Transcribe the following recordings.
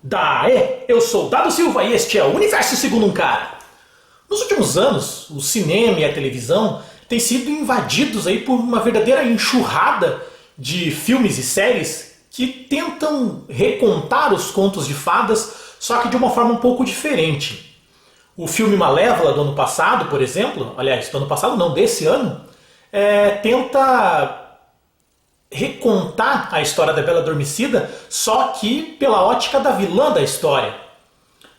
Daê, eu sou Dado Silva e este é o Universo Segundo um Cara. Nos últimos anos, o cinema e a televisão têm sido invadidos aí por uma verdadeira enxurrada de filmes e séries que tentam recontar os contos de fadas, só que de uma forma um pouco diferente. O filme Malévola do ano passado, por exemplo, aliás, do ano passado não, desse ano, tenta recontar a história da Bela Adormecida, só que pela ótica da vilã da história.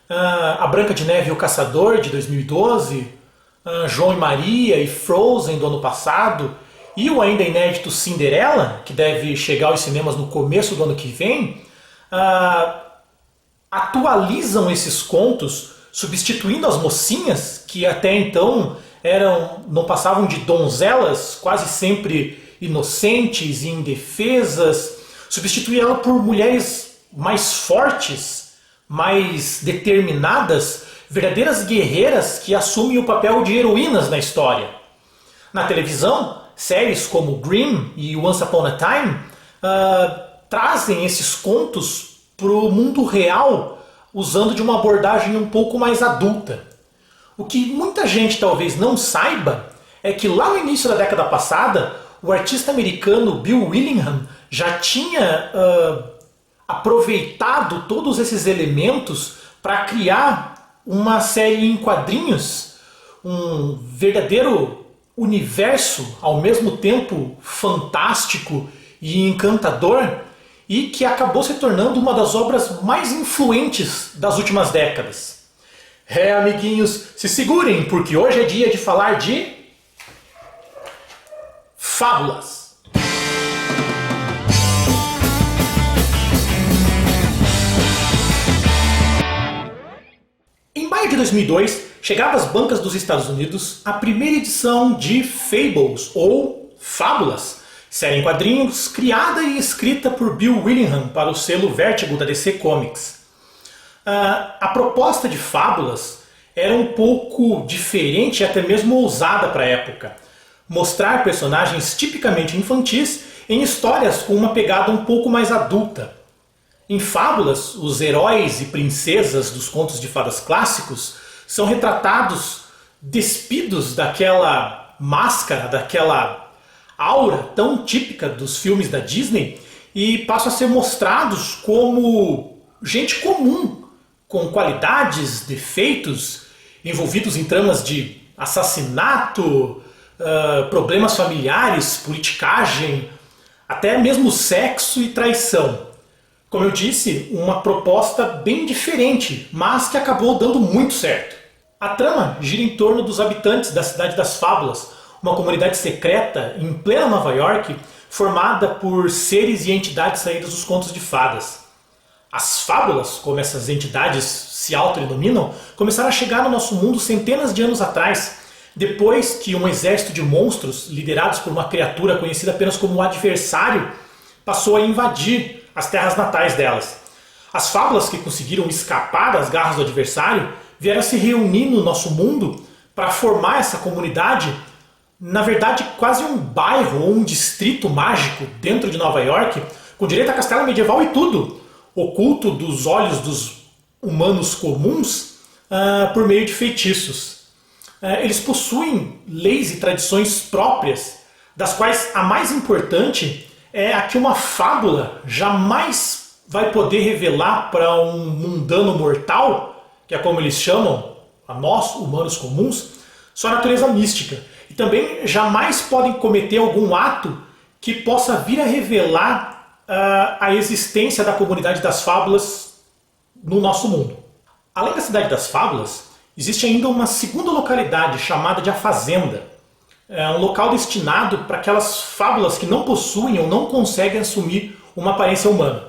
A Branca de Neve e o Caçador, de 2012, João e Maria e Frozen, do ano passado, e o ainda inédito Cinderela, que deve chegar aos cinemas no começo do ano que vem, atualizam esses contos, substituindo as mocinhas, que até então não passavam de donzelas, quase sempre inocentes e indefesas, substituir ela por mulheres mais fortes, mais determinadas, verdadeiras guerreiras que assumem o papel de heroínas na história. Na televisão, séries como Grimm e Once Upon a Time trazem esses contos para o mundo real, usando de uma abordagem um pouco mais adulta. O que muita gente talvez não saiba é que lá no início da década passada, o artista americano Bill Willingham já tinha aproveitado todos esses elementos para criar uma série em quadrinhos, um verdadeiro universo ao mesmo tempo fantástico e encantador, e que acabou se tornando uma das obras mais influentes das últimas décadas. Amiguinhos, se segurem, porque hoje é dia de falar de fábulas. Em maio de 2002, chegava às bancas dos Estados Unidos a primeira edição de Fables, ou Fábulas, série em quadrinhos criada e escrita por Bill Willingham para o selo Vertigo da DC Comics. A proposta de Fábulas era um pouco diferente e até mesmo ousada para a época. Mostrar personagens tipicamente infantis em histórias com uma pegada um pouco mais adulta. Em Fábulas, os heróis e princesas dos contos de fadas clássicos são retratados despidos daquela máscara, daquela aura tão típica dos filmes da Disney, e passam a ser mostrados como gente comum, com qualidades, defeitos, envolvidos em tramas de assassinato, problemas familiares, politicagem, até mesmo sexo e traição. Como eu disse, uma proposta bem diferente, mas que acabou dando muito certo. A trama gira em torno dos habitantes da Cidade das Fábulas, uma comunidade secreta em plena Nova York, formada por seres e entidades saídas dos contos de fadas. As fábulas, como essas entidades se autodenominam, começaram a chegar no nosso mundo centenas de anos atrás, depois que um exército de monstros, liderados por uma criatura conhecida apenas como o Adversário, passou a invadir as terras natais delas. As fábulas que conseguiram escapar das garras do Adversário vieram se reunir no nosso mundo para formar essa comunidade, na verdade quase um bairro ou um distrito mágico dentro de Nova York, com direito a castelo medieval e tudo, oculto dos olhos dos humanos comuns por meio de feitiços. Eles possuem leis e tradições próprias, das quais a mais importante é a que uma fábula jamais vai poder revelar para um mundano mortal, que é como eles chamam, a nós, humanos comuns, sua natureza mística. E também jamais podem cometer algum ato que possa vir a revelar a existência da comunidade das fábulas no nosso mundo. Além da Cidade das Fábulas, existe ainda uma segunda localidade chamada de A Fazenda. É um local destinado para aquelas fábulas que não possuem ou não conseguem assumir uma aparência humana.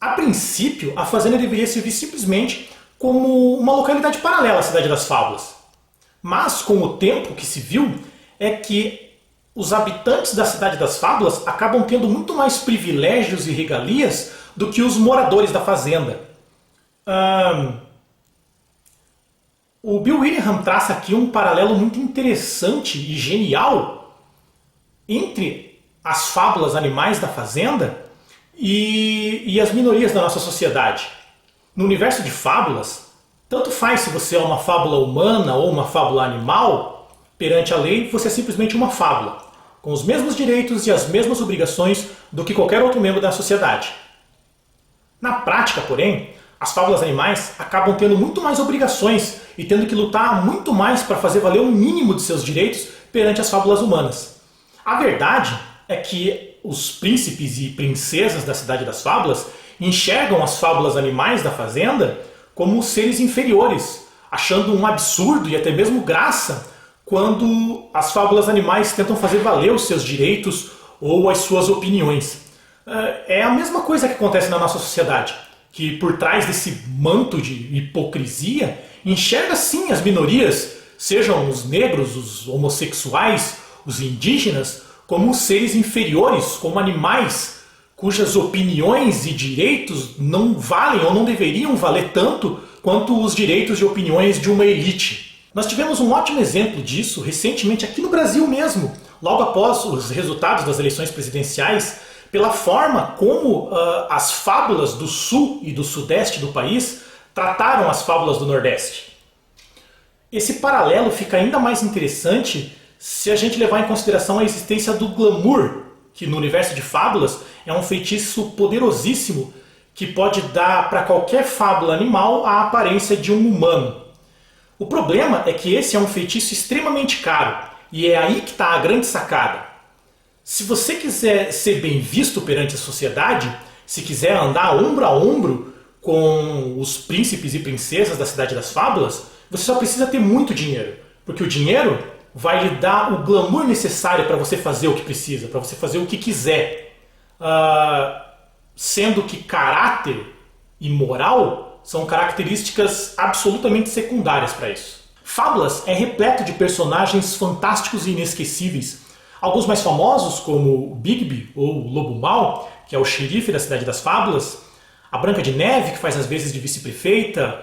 A princípio, a Fazenda deveria servir simplesmente como uma localidade paralela à Cidade das Fábulas. Mas, com o tempo que se viu, é que os habitantes da Cidade das Fábulas acabam tendo muito mais privilégios e regalias do que os moradores da Fazenda. O Bill Willingham traça aqui um paralelo muito interessante e genial entre as fábulas animais da Fazenda e as minorias da nossa sociedade. No universo de fábulas, tanto faz se você é uma fábula humana ou uma fábula animal, perante a lei você é simplesmente uma fábula, com os mesmos direitos e as mesmas obrigações do que qualquer outro membro da sociedade. Na prática, porém, as fábulas animais acabam tendo muito mais obrigações e tendo que lutar muito mais para fazer valer o mínimo de seus direitos perante as fábulas humanas. A verdade é que os príncipes e princesas da Cidade das Fábulas enxergam as fábulas animais da fazenda como seres inferiores, achando um absurdo e até mesmo graça quando as fábulas animais tentam fazer valer os seus direitos ou as suas opiniões. É a mesma coisa que acontece na nossa sociedade, que por trás desse manto de hipocrisia enxerga sim as minorias, sejam os negros, os homossexuais, os indígenas, como seres inferiores, como animais cujas opiniões e direitos não valem ou não deveriam valer tanto quanto os direitos e opiniões de uma elite. Nós tivemos um ótimo exemplo disso recentemente aqui no Brasil mesmo, logo após os resultados das eleições presidenciais, pela forma como as fábulas do sul e do sudeste do país trataram as fábulas do nordeste. Esse paralelo fica ainda mais interessante se a gente levar em consideração a existência do glamour, que no universo de fábulas é um feitiço poderosíssimo que pode dar para qualquer fábula animal a aparência de um humano. O problema é que esse é um feitiço extremamente caro, e é aí que está a grande sacada. Se você quiser ser bem visto perante a sociedade, se quiser andar ombro a ombro com os príncipes e princesas da Cidade das Fábulas, você só precisa ter muito dinheiro, porque o dinheiro vai lhe dar o glamour necessário para você fazer o que precisa, para você fazer o que quiser. Sendo que caráter e moral são características absolutamente secundárias para isso. Fábulas é repleto de personagens fantásticos e inesquecíveis. Alguns mais famosos, como o Bigby, ou o Lobo Mau, que é o xerife da Cidade das Fábulas, a Branca de Neve, que faz as vezes de vice-prefeita,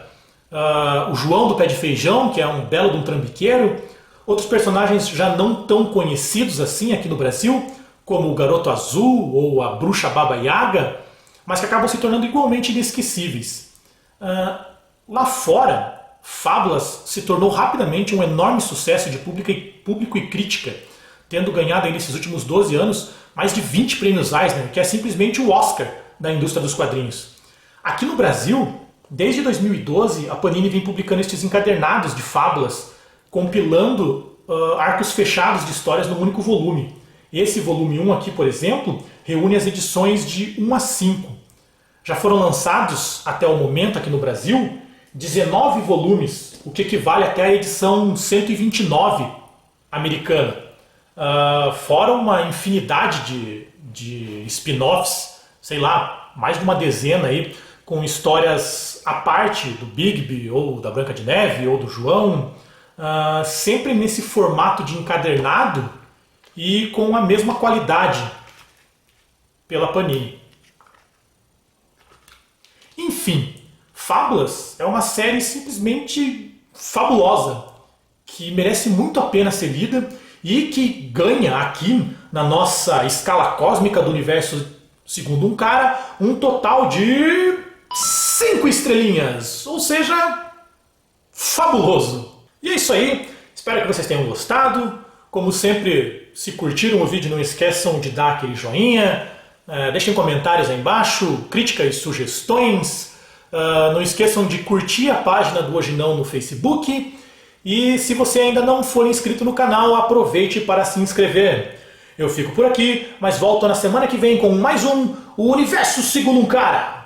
o João do Pé de Feijão, que é um belo de um trambiqueiro, outros personagens já não tão conhecidos assim aqui no Brasil, como o Garoto Azul ou a Bruxa Baba Yaga, mas que acabam se tornando igualmente inesquecíveis. Lá fora, Fábulas se tornou rapidamente um enorme sucesso de público e crítica, tendo ganhado aí nesses últimos 12 anos mais de 20 prêmios Eisner, que é simplesmente o Oscar da indústria dos quadrinhos. Aqui no Brasil, desde 2012, a Panini vem publicando estes encadernados de fábulas, compilando arcos fechados de histórias num único volume. Esse volume 1 aqui, por exemplo, reúne as edições de 1 a 5. Já foram lançados, até o momento aqui no Brasil, 19 volumes, o que equivale até a edição 129 americana. Fora uma infinidade de spin-offs, sei lá, mais de uma dezena aí, com histórias à parte do Bigby, ou da Branca de Neve, ou do João, sempre nesse formato de encadernado e com a mesma qualidade pela Panini. Enfim, Fábulas é uma série simplesmente fabulosa, que merece muito a pena ser lida e que ganha aqui na nossa escala cósmica do universo segundo um cara um total de 5 estrelinhas, ou seja, fabuloso. E é isso aí, espero que vocês tenham gostado. Como sempre, se curtiram o vídeo, não esqueçam de dar aquele joinha, deixem comentários aí embaixo, críticas e sugestões, não esqueçam de curtir a página do Hoje Não no Facebook, e se você ainda não for inscrito no canal, aproveite para se inscrever. Eu fico por aqui, mas volto na semana que vem com mais um O Universo Segundo um Cara.